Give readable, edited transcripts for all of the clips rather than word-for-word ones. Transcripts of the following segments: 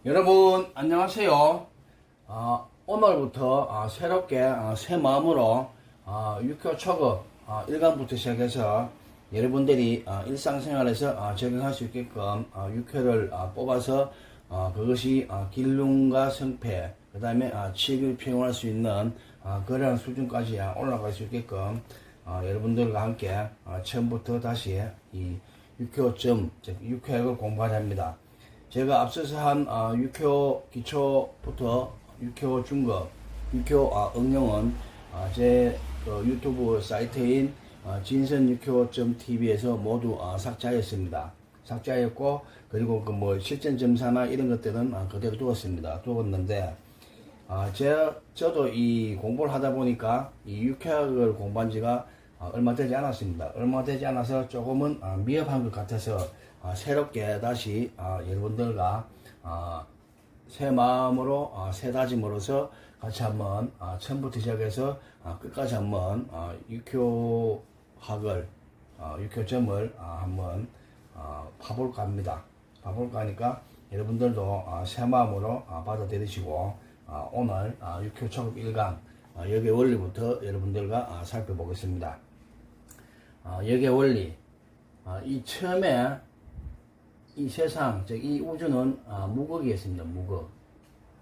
여러분 안녕하세요. 오늘부터 새롭게 새 마음으로 육교 초급 1강부터 시작해서 여러분들이 일상생활에서 적용할 수 있게끔 육교를 뽑아서 그것이 길lun과 성패 그 다음에 치익을 평행할 수 있는 그러한 수준까지 올라갈 수 있게끔 여러분들과 함께 처음부터 다시 이 육교점 즉 육교학을 공부하려 합니다. 제가 앞서서 한 6교 기초부터 6교 중급, 6교 응용은 제 유튜브 사이트인 진선6교.tv에서 모두 삭제하였습니다. 삭제하였고, 그리고 그 뭐 실전 점사나 이런 것들은 그대로 두었는데, 저도 이 공부를 하다 보니까 이 육학을 공부한 지가 얼마 되지 않았습니다. 얼마 되지 않아서 조금은 미흡한 것 같아서 새롭게 다시 여러분들과 새 마음으로 새 다짐으로서 같이 한번 처음부터 시작해서 끝까지 한번 육교학을 육교점을 한번 봐볼까 합니다. 봐볼까 하니까 여러분들도 새 마음으로 받아들이시고 오늘 육교 초급 1강 역의 원리부터 여러분들과 살펴보겠습니다. 역의 원리 이 처음에 이 세상, 즉, 이 우주는 무극이었습니다. 무극.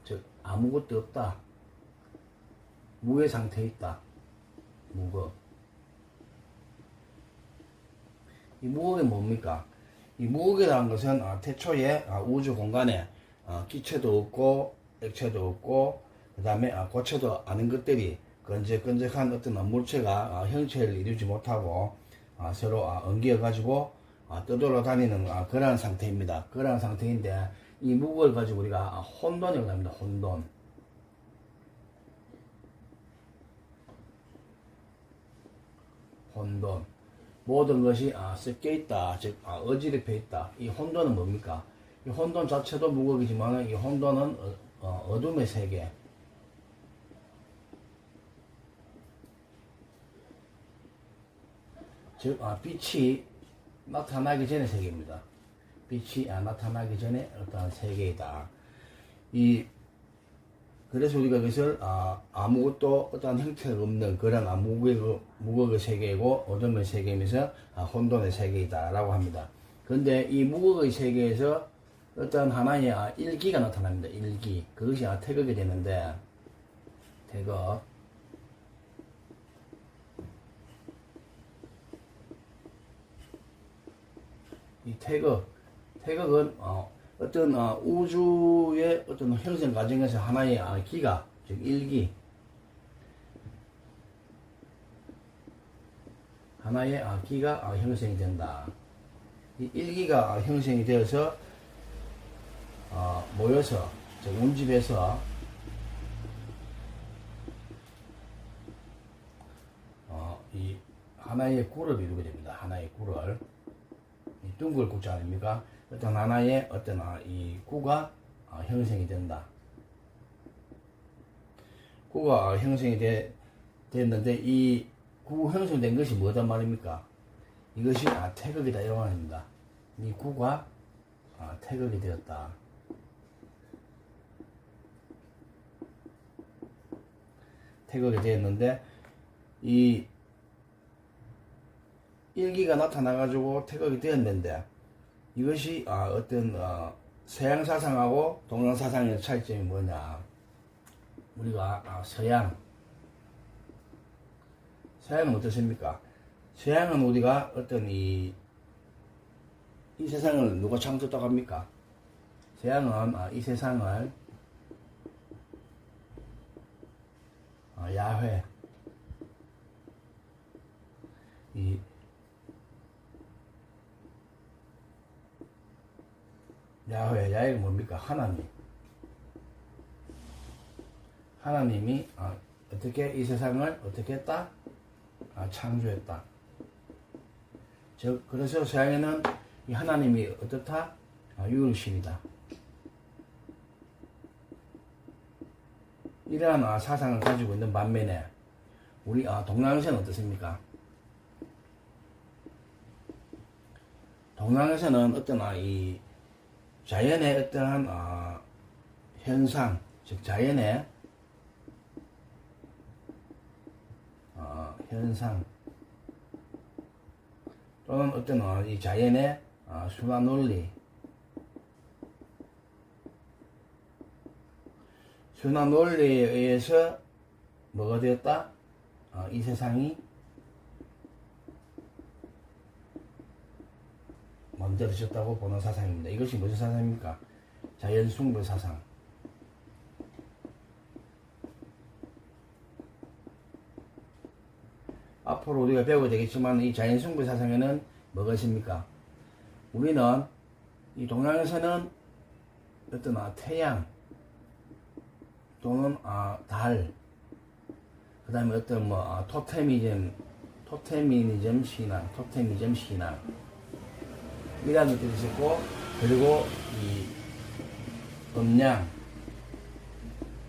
즉, 아무것도 없다. 무의 상태에 있다. 무극. 이 무극이 뭡니까? 이 무극이라는 것은 태초에 우주 공간에 기체도 없고, 액체도 없고, 그 다음에 고체도 않은 것들이 끈적끈적한 어떤 물체가 형체를 이루지 못하고 서로 엉기어가지고 떠돌아 다니는 그러한 상태입니다. 그러한 상태인데 이 무극을 가지고 우리가 혼돈이라고 합니다. 혼돈. 혼돈. 모든 것이 섞여 있다. 즉 어지럽혀 있다. 이 혼돈은 뭡니까? 이 혼돈 자체도 무극이지만 이 혼돈은 어둠의 세계. 즉 빛이 나타나기 전의 세계입니다. 빛이 나타나기 전에 어떤 세계이다. 그래서 우리가 그것을 아무것도 어떠한 형태가 없는 그런 무극의 세계이고 어둠의 세계이면서 혼돈의 세계이다라고 합니다. 그런데 이 무극의 세계에서 어떤 하나의 일기가 나타납니다. 일기. 그것이 태극이 되는데 태극. 이 태극은 어떤 우주의 어떤 형성 과정에서 하나의 기가, 즉 일기, 하나의 기가 형성이 된다. 이 일기가 형성이 되어서 모여서, 즉 운집에서 이 하나의 굴을 이루게 됩니다. 하나의 굴을. 둥글 구자 아닙니까? 어떤 하나의 어떤 이 구가 형성이 된다. 구가 형성이 됐는데 이 구 형성된 것이 뭐단 말입니까? 이것이 태극이다 이런 말입니다. 이 구가 태극이 되었다. 태극이 되었는데 이 일기가 나타나가지고 태극이 되었는데 이것이 어떤 서양 사상하고 동양 사상의 차이점이 뭐냐? 우리가 서양은 어떻습니까? 서양은 우리가 어떤 이 세상을 누가 창조했다고 합니까? 서양은 이 세상을 야훼 야훼가 뭡니까? 하나님이 어떻게 이 세상을 어떻게 했다? 창조했다. 즉 그래서 서양에는 이 하나님이 어떻다? 유일신이다. 이러한 사상을 가지고 있는 반면에 우리 동양에서는 어떻습니까? 동양에서는 어떤 이 자연의 어떠한 현상, 즉 자연의 현상 또는 어떤 이 자연의 순환 논리, 순환 논리에 의해서 뭐가 되었다? 이 세상이 만들어졌다고 보는 사상입니다. 이것이 무슨 사상입니까? 자연숭배 사상. 앞으로 우리가 배우게 되겠지만 이 자연숭배 사상에는 뭐가 있습니까? 우리는 이 동양에서는 어떤 태양 또는 달, 그 다음에 어떤 토테미즘 신앙 이라는 것들이 있었고, 그리고 이 음양,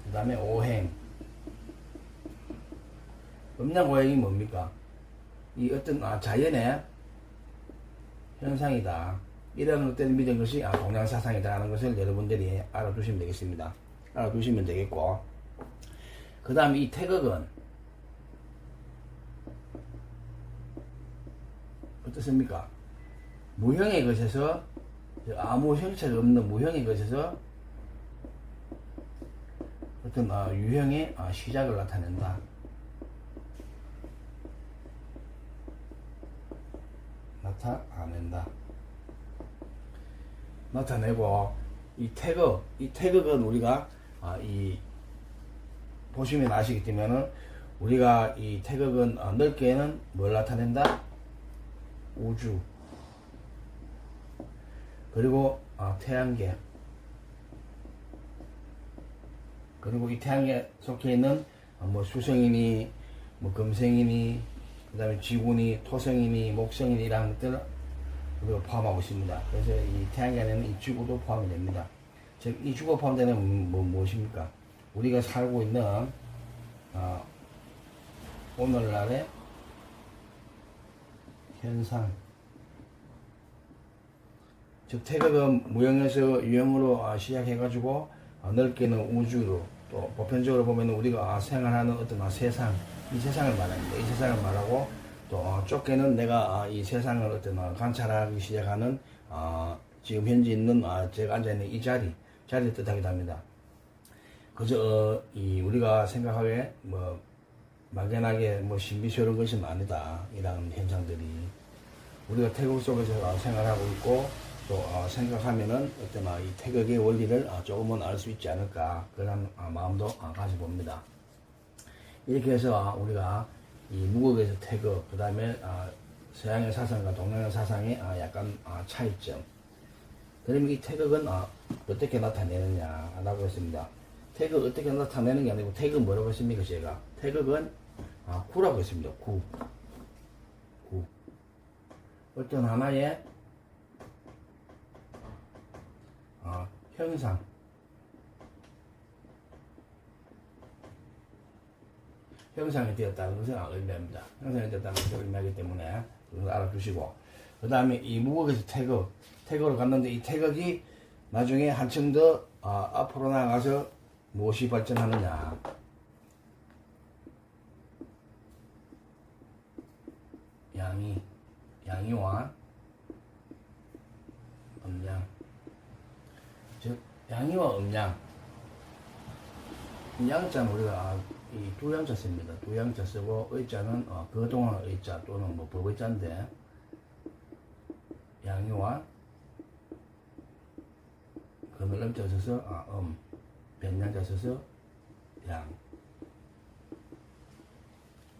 그 다음에 오행. 음양 오행이 뭡니까? 이 어떤 자연의 현상이다, 이런 것들을 믿은 것이 동양 사상이다라는 것을 여러분들이 알아두시면 되겠습니다. 알아두시면 되겠고, 그 다음에 이 태극은 어떻습니까? 무형의 것에서, 아무 형체가 없는 무형의 것에서 어떤 유형의 시작을 나타낸다. 나타내고, 이 태극은 우리가 보시면 아시겠지만은, 우리가 이 태극은 넓게는 뭘 나타낸다? 우주, 그리고 태양계, 그리고 이 태양계 속해 있는 수성이니 금생이니, 그 다음에 지구니 토성이니 목성이니 이런 것들을 우리가 포함하고 있습니다. 그래서 이 태양계 안에는 이 지구도 포함이 됩니다. 즉 이 지구가 포함되는 무엇입니까? 우리가 살고 있는 오늘날의 현상, 즉 태극은 무형에서 유형으로 시작해가지고 넓게는 우주로, 또 보편적으로 보면 우리가 생활하는 어떤 세상, 이 세상을 말합니다. 이 세상을 말하고, 또 좁게는 내가 이 세상을 어떤 관찰하기 시작하는 지금 현재 있는 제가 앉아있는 이 자리를 뜻하기도 합니다. 그저 우리가 생각하기에 막연하게 신비스러운 것은 아니다, 이런 현상들이 우리가 태극 속에서 생활하고 있고, 또 생각하면은 어떤 이 태극의 원리를 조금은 알 수 있지 않을까, 그런 마음도 가져봅니다. 이렇게 해서 우리가 이 무국에서 태극, 그 다음에 서양의 사상과 동양의 사상의 약간 차이점, 그러면 이 태극은 어떻게 나타내느냐 라고 했습니다. 태극 어떻게 나타내는 게 아니고, 태극은 뭐라고 했습니까? 제가 태극은 구라고 했습니다. 구. 어떤 하나의 현상, 형상이 되었다는 것을 의미합니다. 형상이 되었다는 것을 의미하기 때문에 그것을 알아두시고, 그 다음에 이 무국에서 태극으로 갔는데, 이 태극이 나중에 한층 더 앞으로 나가서 무엇이 발전하느냐, 양이와 음양, 즉 양이와 음양, 이 양자는 우리가 이 두 양자 씁니다. 두 양자 쓰고, 의자는 그동안 의자 또는 법의자인데, 양이와 금을 음자 써서 변양자 써서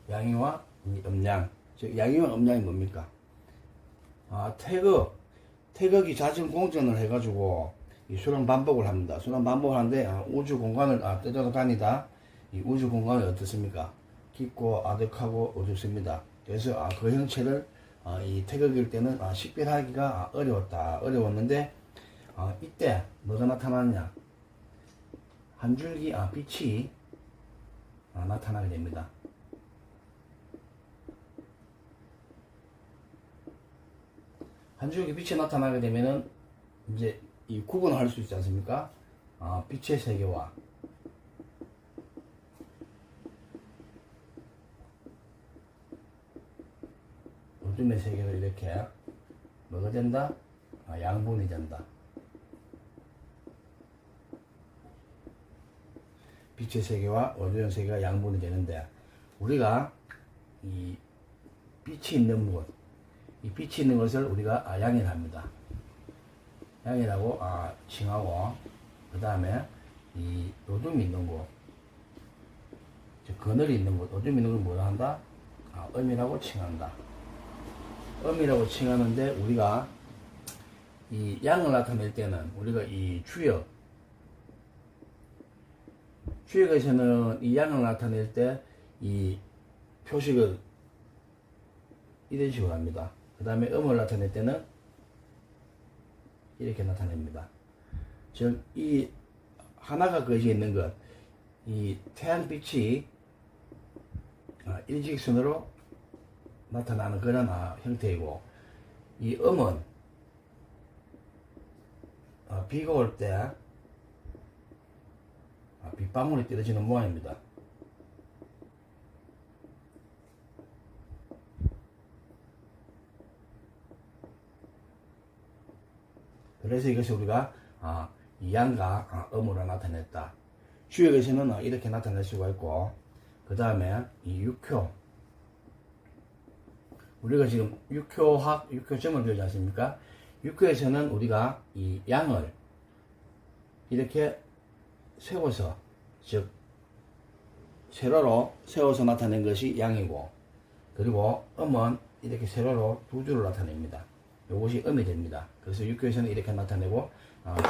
양이와 음양, 즉 양이와 음양이 뭡니까? 태극이 자전 공전을 해가지고 이 순환 반복을 합니다. 순환 반복을 하는데, 우주 공간을 떠돌아다니다 이 우주 공간이 어떻습니까? 깊고 아득하고 어둡습니다. 그래서 그 형체를 이 태극일 때는 식별하기가 어려웠는데, 이때 뭐가 나타났냐? 한 줄기 빛이 나타나게 됩니다. 한 줄기 빛이 나타나게 되면은 이제 이 구분을 할 수 있지 않습니까? 빛의 세계와 어둠의 세계를 이렇게 뭐가 된다? 양분이 된다. 빛의 세계와 어두운 세계가 양분이 되는데, 우리가 이 빛이 있는 곳, 이 빛이 있는 것을 우리가 양이라 합니다. 양이라고 칭하고, 그 다음에 이 어둠이 있는 곳, 그늘이 있는 곳, 어둠이 있는 곳을 뭐라 한다? 음이라고 칭한다. 음이라고 칭하는데, 우리가 이 양을 나타낼 때는 우리가 이 주역에서는 이 양을 나타낼 때 이 표식을 이런 식으로 합니다. 그 다음에 음을 나타낼 때는 이렇게 나타냅니다. 즉, 이 하나가 거기에 있는 것, 이 태양빛이 일직선으로 나타나는 그런 형태이고, 이 음은 비가 올 때 빗방울이 떨어지는 모양입니다. 그래서 이것이 우리가 이 양과 음으로 나타냈다. 주역에서는 이렇게 나타낼 수가 있고, 그 다음에 이 육효, 우리가 지금 육효점을 배우지 않습니까? 육효에서는 우리가 이 양을 이렇게 세워서, 즉 세로로 세워서 나타낸 것이 양이고, 그리고 음은 이렇게 세로로 두 줄을 나타냅니다. 이것이 음이 됩니다. 그래서 육교에서는 이렇게 나타내고,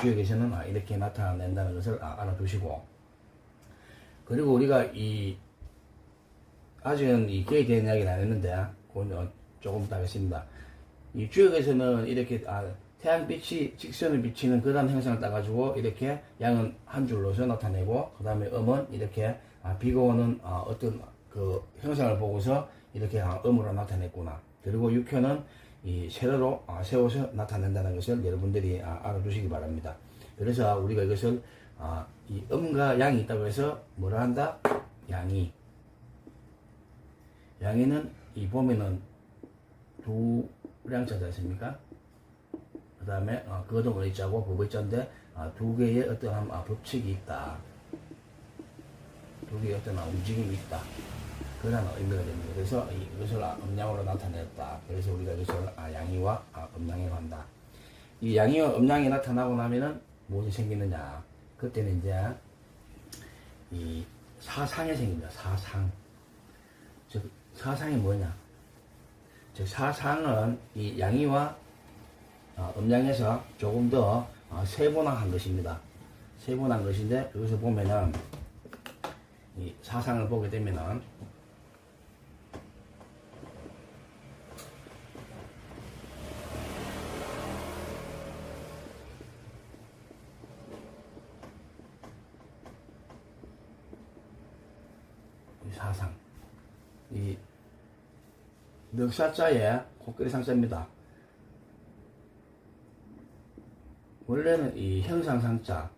주역에서는 이렇게 나타낸다는 것을 알아두시고, 그리고 우리가 아직은 이 개에 대한 이야기는 안 했는데, 그건 조금 더 하겠습니다. 이 주역에서는 이렇게 태양빛이 직선을 비치는 그런 형상을 따가지고 이렇게 양은 한 줄로서 나타내고, 그 다음에 음은 이렇게 비가 오는 어떤 그 형상을 보고서 이렇게 음으로 나타냈구나. 그리고 육효는 이 세로로 세워서 나타낸다는 것을 여러분들이 알아두시기 바랍니다. 그래서 우리가 이것을 이 음과 양이 있다고 해서 뭐라 한다? 양이는 이 보면은 두 량자지 않습니까? 그 다음에 거동 의자고 법의자인데 두 개의 어떠한 법칙이 있다. 두 개의 어떤 움직임이 있다. 그런 의미가 됩니다. 그래서 이것을 음양으로 나타냈다. 그래서 우리가 이것을 양이와 음양이라고 한다. 이 양이와 음양이 나타나고 나면은 무엇이 생기느냐? 그때는 이제 이 사상이 생깁니다. 사상. 즉 사상이 뭐냐? 즉 사상은 이 양이와 음양에서 조금 더 세분화한 것입니다. 세분화한 것인데, 여기서 보면은 이 사상을 보게 되면은 이 사상, 이 넉사자에 코끼리 상자입니다. 원래는 이 형상상자,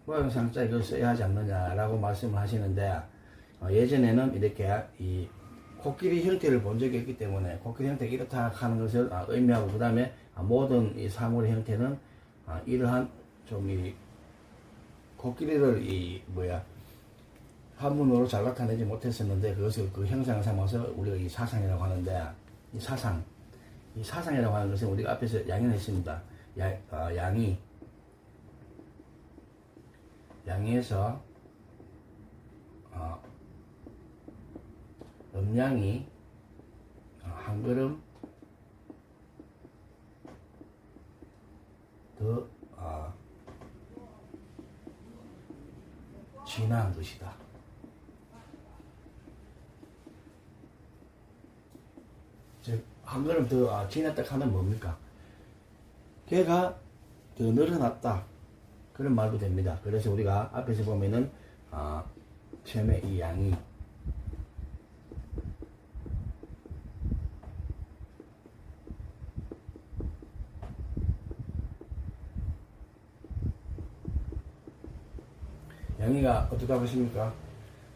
모양상자 이걸 써야 하지 않느냐라고 말씀을 하시는데, 예전에는 이렇게 이 코끼리 형태를 본 적이 있기 때문에 코끼리 형태가 이렇다 하는 것을 의미하고, 그 다음에 모든 이 사물의 형태는 이러한 좀 이 코끼리를 한문으로 잘 나타내지 못했었는데, 그것을 그 형상을 삼아서 우리가 이 사상이라고 하는데, 이 사상이라고 하는 것은 우리가 앞에서 양해했습니다. 양에서 음양이 한 걸음 더 진화한 것이다. 즉 한 걸음 더 진화했다 하면 뭡니까? 걔가 더 늘어났다, 그런 말도 됩니다. 그래서 우리가 앞에서 보면은 처음에 이 양이 자, 어떻게 하겠습니까?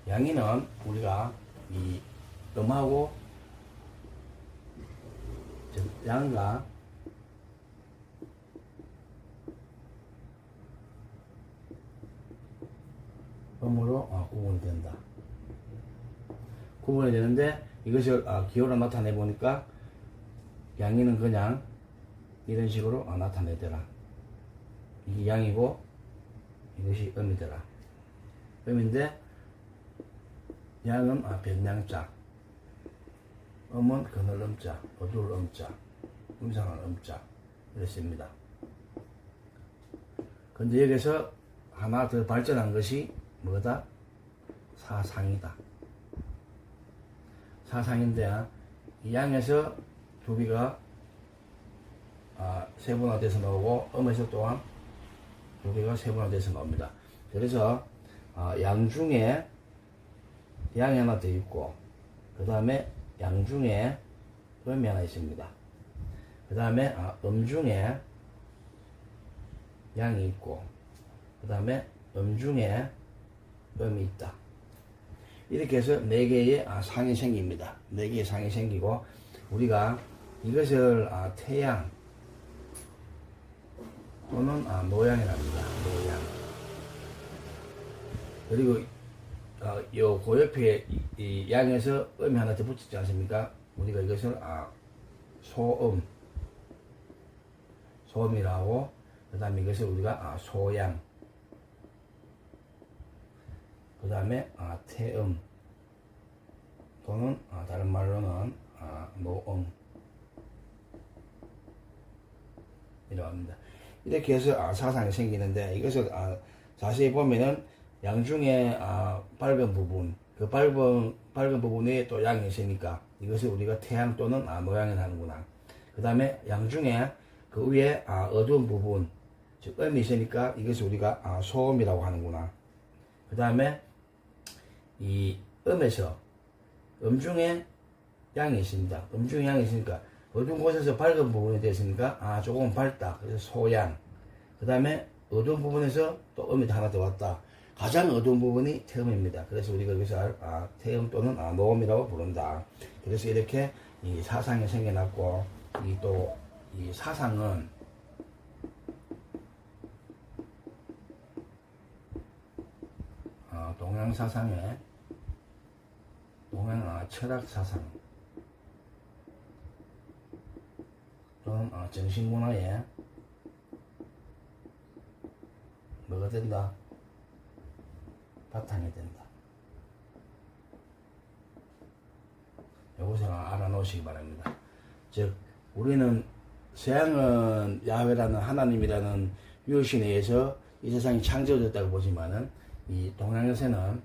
양이는 우리가 이 음하고 양과 음으로 구분이 된다. 구분이 되는데 이것을 기호로 나타내 보니까 양이는 그냥 이런 식으로 나타내더라. 이게 양이고 이것이 음이더라. 음인데 양은 변양자, 음은 그늘 음자, 어두울 음자, 음상한 음자 이렇습니다. 근데 여기서 하나 더 발전한 것이 뭐다? 사상이다. 사상인데 이 양에서 두 개가 세분화돼서 나오고 음에서 또한 두 개가 세분화돼서 나옵니다. 그래서 양 중에 양이 하나 더 있고 그 다음에 양 중에 음이 하나 있습니다. 그 다음에 음 중에 양이 있고 그 다음에 음 중에 음이 있다. 이렇게 해서 4개의 상이 생깁니다. 4개의 상이 생기고 우리가 이것을 태양 또는 노양이랍니다. 노양. 그리고 요 고옆에 이 양에서 음이 하나 더 붙이지 않습니까? 우리가 이것을 소음이라고 그 다음에 이것을 우리가 소양 그 다음에 태음 또는 다른 말로는 노음 이라고 합니다. 이렇게 해서 사상이 생기는데 이것을 자세히 보면은 양 중에 밝은 부분 그 밝은 부분에 또 양이 있으니까 이것을 우리가 태양 또는 노양이라 하는구나. 그 다음에 양 중에 그 위에 어두운 부분 즉 음이 있으니까 이것을 우리가 소음이라고 하는구나. 그 다음에 이 음에서 음 중에 양이 있습니다. 음 중에 양이 있으니까 어두운 곳에서 밝은 부분이 됐으니까 조금 밝다. 그래서 소양. 그 다음에 어두운 부분에서 또 음이 하나 더 왔다. 가장 어두운 부분이 태음입니다. 그래서 우리가 여기서 태음 또는 노음이라고 부른다. 그래서 이렇게 이 사상이 생겨났고 이 사상은 동양 사상에 동양 철학 사상 또는 정신 문화에 뭐가 된다? 바탕이 된다. 이것을 알아놓으시기 바랍니다. 즉 우리는 서양은 야훼라는 하나님이라는 유효신에 의해서 이 세상이 창조되었다고 보지만은 이 동양에서는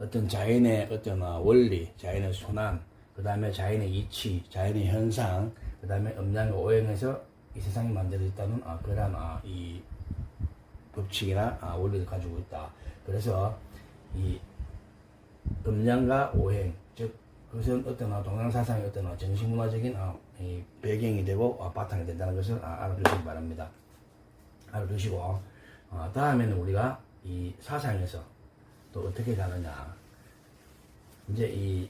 어떤 자연의 어떤 원리, 자연의 순환, 그 다음에 자연의 이치, 자연의 현상, 그 다음에 음양의 오행에서 이 세상이 만들어졌다는 그러한 이 법칙이나 원리를 가지고 있다. 그래서 이 음양과 오행, 즉 그것은 어떤 동양 사상의 어떤 정신문화적인 이 배경이 되고 바탕이 된다는 것을 알아두시기 바랍니다. 알아두시고 다음에는 우리가 이 사상에서 또 어떻게 가느냐. 이제 이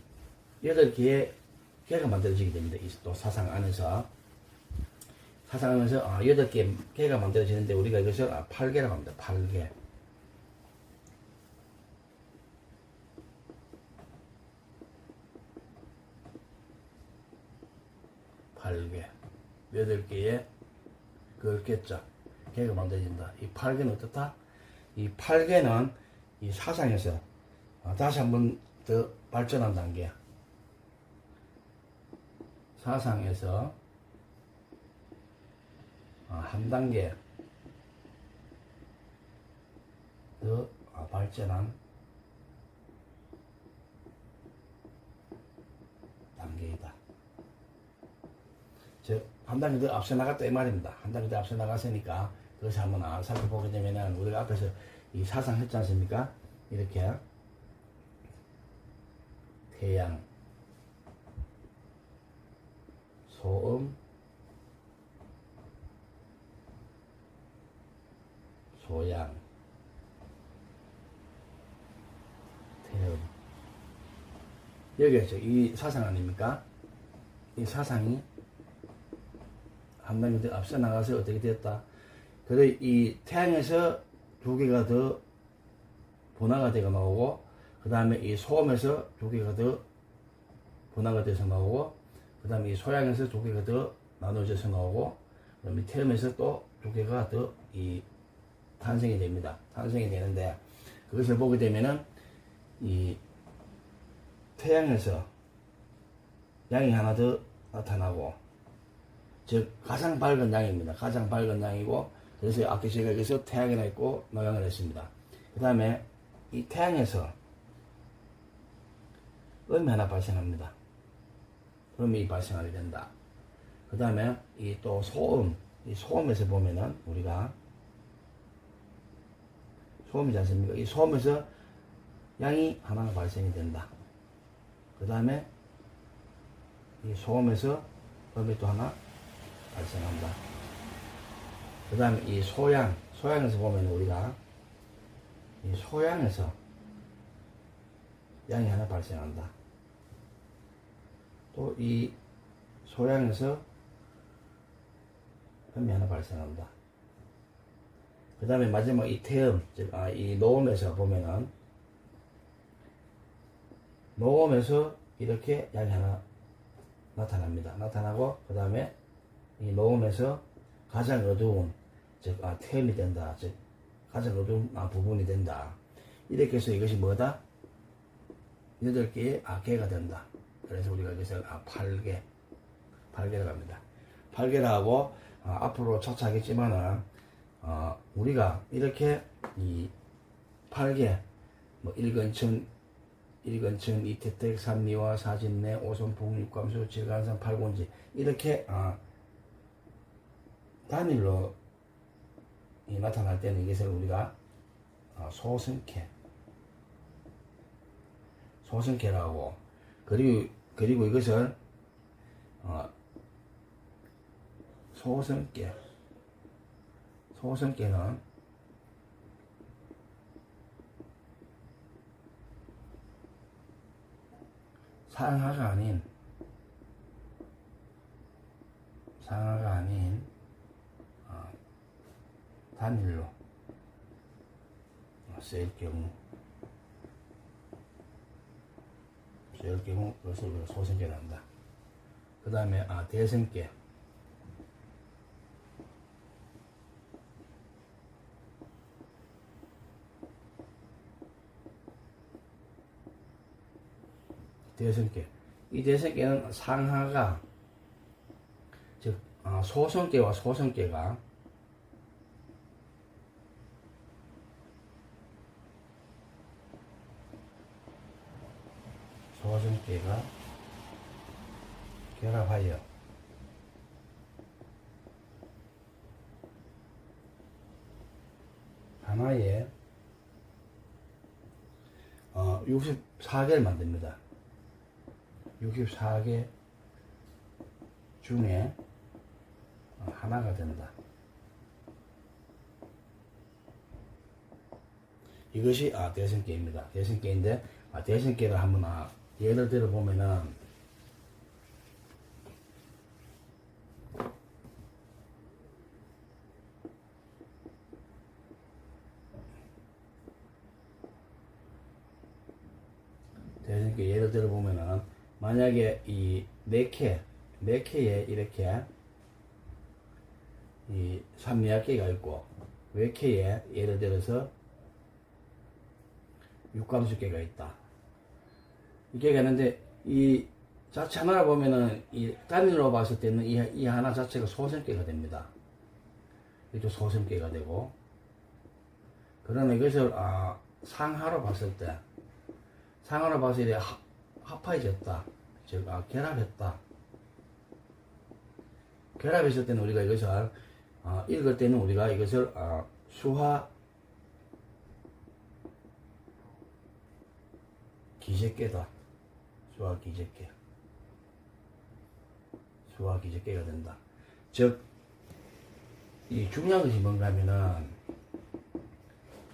8개가 만들어지게 됩니다. 이 또 사상 안에서. 사상 안에서 8개가 만들어지는데 우리가 이것을 8개라고 합니다. 8개. 개 8개의 그 개자 개가 만들어진다. 이 8개는 어떻다? 이 8개는 이 사상에서 다시 한번 더 발전한 단계. 사상에서 한 단계 더 발전한 단계이다. 즉, 한 단계 더 앞서 나갔다 이 말입니다. 한 단계 더 앞서 나갔으니까 그것을 한번 살펴보게 되면은 우리가 앞에서 이 사상 했지 않습니까? 이렇게 태양, 소음, 소양, 여기에 이 사상 아닙니까? 이 사상이 한 단계 더 앞서 나가서 어떻게 됐다. 그래 이 태양에서 두 개가 더 분화가 되어 나오고, 그 다음에 이 소음에서 두 개가 더 분화가 돼서 나오고, 그 다음에 이 소양에서 두 개가 더 나눠져서 나오고, 그 다음에 태음에서 또 두 개가 더 이 탄생이 됩니다. 탄생이 되는데, 그것을 보게 되면은 이 태양에서 양이 하나 더 나타나고, 즉 가장 밝은 양입니다. 가장 밝은 양이고, 그래서 아까 제가 여기서 태양이라 했고 노양을 했습니다. 그 다음에 이 태양에서 음이 하나 발생합니다. 음이 발생하게 된다. 그 다음에 이 또 소음, 이 소음에서 보면은 우리가 소음이지 않습니까? 이 소음에서 양이 하나가 발생이 된다. 그 다음에 이 소음에서 음이 또 하나 발생한다. 그 다음에 이 소양에서 보면 우리가 이 소양에서 양이 하나 발생한다. 또 이 소양에서 음이 하나 발생한다. 그 다음에 마지막 이 태음, 즉, 이 노음에서 보면은 노음에서 이렇게 양이 하나 나타납니다. 나타나고, 그 다음에 이 노음에서 가장 어두운, 즉, 태음이 된다. 즉, 가장 어두운 부분이 된다. 이렇게 해서 이것이 뭐다? 8개의 개가 된다. 그래서 우리가 이것을 8개라고 합니다. 8개라 하고, 앞으로 차차 하겠지만은, 우리가 이렇게 이 8개, 뭐, 일근천, 이태택, 삼리와, 사진내, 오손풍, 육감수, 질간산, 팔곤지, 이렇게, 단일로 나타날 때는 이것을 우리가 소성계라고, 그리고 이것을 소성계는 상하가 아닌 단일로 쓸 경우 그것을 우리가 소성계를 한다. 그 다음에 대성계, 이 대성계는 상하가, 즉 소성계와 소성계가 결합하여 하나의 64개를 만듭니다. 64개 중에 하나가 된다. 이것이 대성계입니다. 대성계인데, 대성계를 한번 예를 들어 보면은, 만약에 이 4개에 이렇게 이 삼리학계가 있고, 외계에 예를 들어서 육감수계가 있다. 이게 있는데, 이 자체 하나를 보면은 이 단위로 봤을 때는 이 하나 자체가 소성계가 됩니다. 이것도 소성계가 되고, 그러나 이것을 상하로 봤을 때 합해졌다. 즉, 결합했다. 결합했을 때는 우리가 이것을, 읽을 때는 우리가 이것을, 수화 기재계다. 수화 기재계가 된다. 즉, 이 중요한 것이 뭔가 하면은,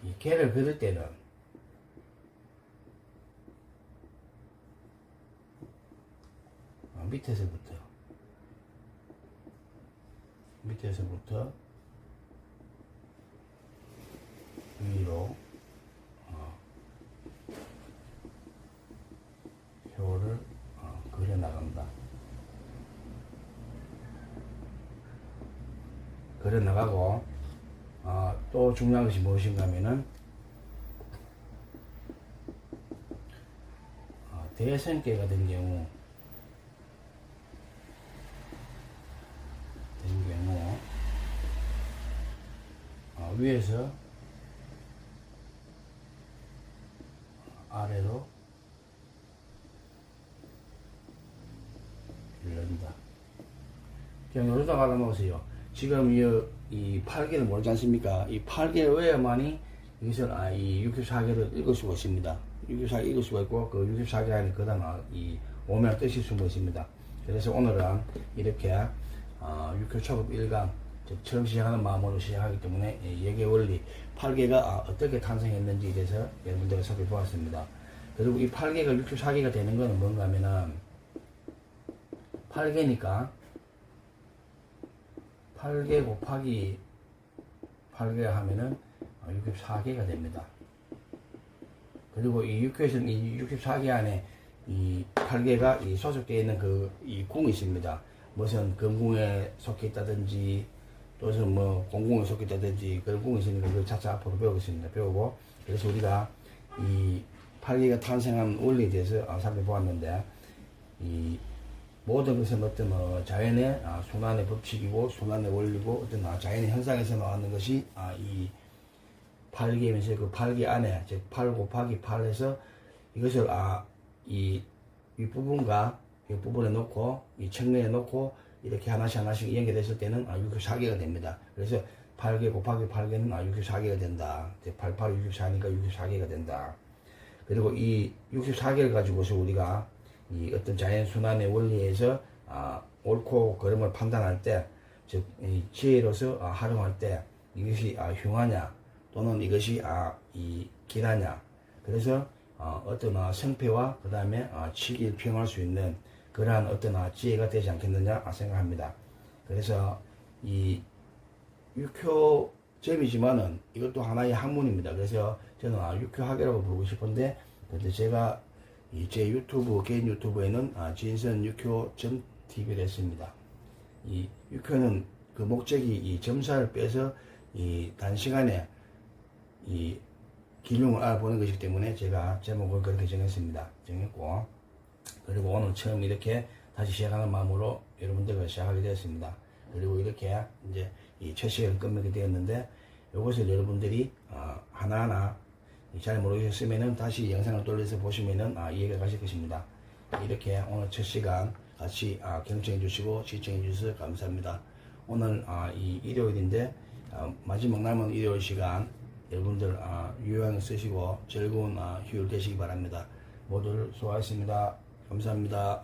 이 개를 그릴 때는, 밑에서부터 위로 표를 그려 나간다. 그려 나가고 또 중요한 것이 무엇인가 하면은 대성계가 된 경우 위에서 아래로 이런다. 그냥 요러다 가다 놓으세요. 지금 이 8개를 모르지 않습니까? 이 8개 외에만이 여기서 이 64개를 읽을 수가 있습니다. 64개 읽을 수가 있고, 그 64개 안에 그다음 이 오면 뜻이 숨어 있습니다. 그래서 오늘은 이렇게 6교 초급 1강 처음 시작하는 마음으로 시작하기 때문에 예계 원리 8개가 어떻게 탄생했는지에 대해서 여러분들과 살펴보았습니다. 그리고 이 8개가 64개가 되는 것은 뭔가 하면은 8개니까 8개 곱하기 8개 하면은 64개가 됩니다. 그리고 이 6교에서는 이 64개 안에 이 8개가 이 소속되어 있는 이 궁이 있습니다. 무슨 금궁에 속해 있다든지 또는 뭐 공궁에 속해 있다든지 그런 궁이 있으니까 그 차차 앞으로 배우겠습니다. 배우고 그래서 우리가 이 8개가 탄생한 원리에 대해서 살펴보았는데 이 모든 것은 어떤 자연의 순환의 법칙이고 순환의 원리고 어떤 자연의 현상에서 나왔는 것이 이 8개면서 그 8개 안에 즉 8 곱하기 8에서 이것을 이 윗부분과 이 부분에 놓고 이 측면에 놓고 이렇게 하나씩 연결했을 때는 64개가 됩니다. 그래서 8개 곱하기 8개는 64개가 된다. 88, 64니까 64개가 된다. 그리고 이 64개를 가지고서 우리가 이 어떤 자연 순환의 원리에서 옳고 그름을 판단할 때, 즉 이 지혜로서 활용할 때 이것이 흉하냐 또는 이것이 이 길하냐. 그래서 어떤 성패와 그 다음에 치기일평할 수 있는 그러한 어떤 지혜가 되지 않겠느냐 생각합니다. 그래서 이 6교 점이지만은 이것도 하나의 학문입니다. 그래서 저는 6교 학이라고 부르고 싶은데, 근데 제가 제 유튜브, 개인 유튜브에는 진선 6교 점 TV를 했습니다. 이 6교는 그 목적이 이 점사를 빼서 이 단시간에 이 기륭을 알아보는 것이기 때문에 제가 제목을 그렇게 정했고, 그리고 오늘 처음 이렇게 다시 시작하는 마음으로 여러분들과 시작하게 되었습니다. 그리고 이렇게 이제 이 첫 시간을 끝맺게 되었는데, 이것을 여러분들이 하나하나 잘 모르겠으면은 다시 영상을 돌려서 보시면은 이해가 가실 것입니다. 이렇게 오늘 첫 시간 같이 경청해 주시고 시청해 주셔서 감사합니다. 오늘 이 일요일인데 마지막 남은 일요일 시간 여러분들 유용하게 쓰시고 즐거운 휴일 되시기 바랍니다. 모두를 수고하셨습니다. 감사합니다.